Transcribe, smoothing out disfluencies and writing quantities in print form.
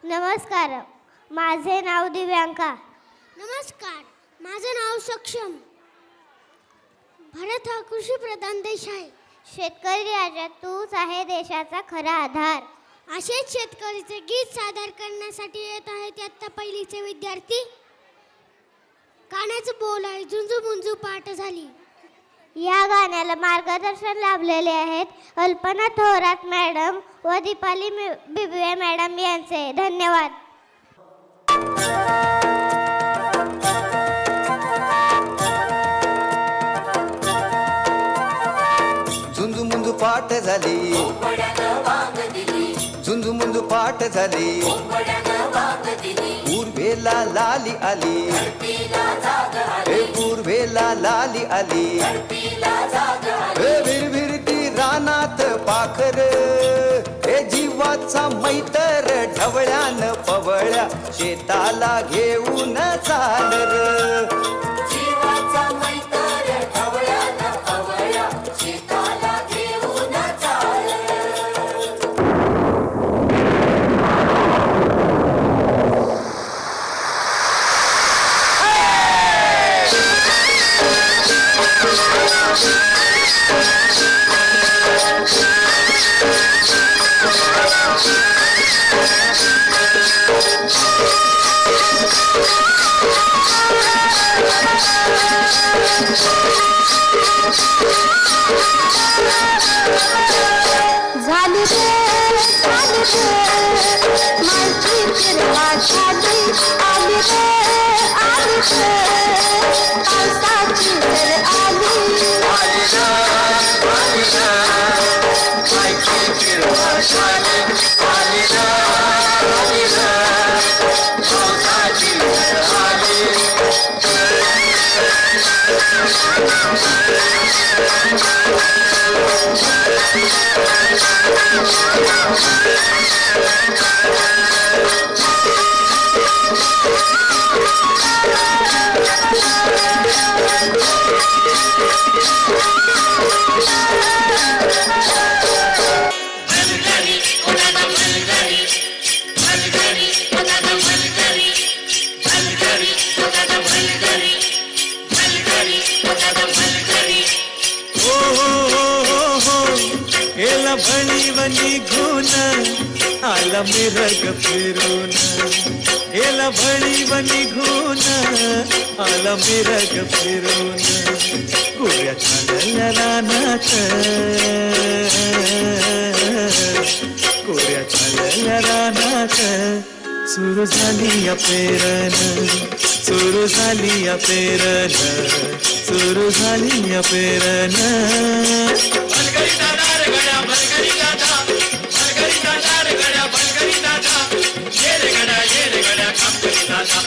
नमस्कार, माझे नाव दिव्यांका. नमस्कार, माझं नाव सक्षम. भारत हा कृषीप्रधान देश आहे. शेतकरी राजा तूच आहे देशाचा खरा आधार. असेच शेतकरीचे गीत सादर करण्यासाठी येत आहेत इयत्ता पहिलीचे विद्यार्थी. कानाचं बोल आहे, झुंजू मुंजू पाठ झाली. या गाण्याला मार्गदर्शन लाभलेले आहेत अल्पना थोरात मॅडम व दीपाली बिबवे मॅडम यांचे. धन्यवाद. झुंजू मुंजू पाठ झाली, झुंजू मुंजू पाठ झाली, पूर्वेला लाली आली, हे पूर्वेला लाली आली, हे विरविरती रानात पाखर, हे जीवाचा मैतर ढवळ्यान पवळ्या शेताला घेऊन चाल र. झाली माहिती फिरवा झाली, आली पावसाची तर आली, माहिती फिरवा झाली, पावसाची आली. एला भळीवनी घुन आला मिरग फिरून, एला भळीवनी घुन आला मिरग फिरून, गोऱ्या छानल्या रानात, गोऱ्या छानल्या रानात, सुरू झाली या पेरण, सुरू झाली या पेरण, सुरू झाली या पेरण. भलगरी दादा रे गड्या, भलगरी दादा, भलगरी दादा रे गड्या, भलगरी दादा, ये रे गड्या काम करी दादा,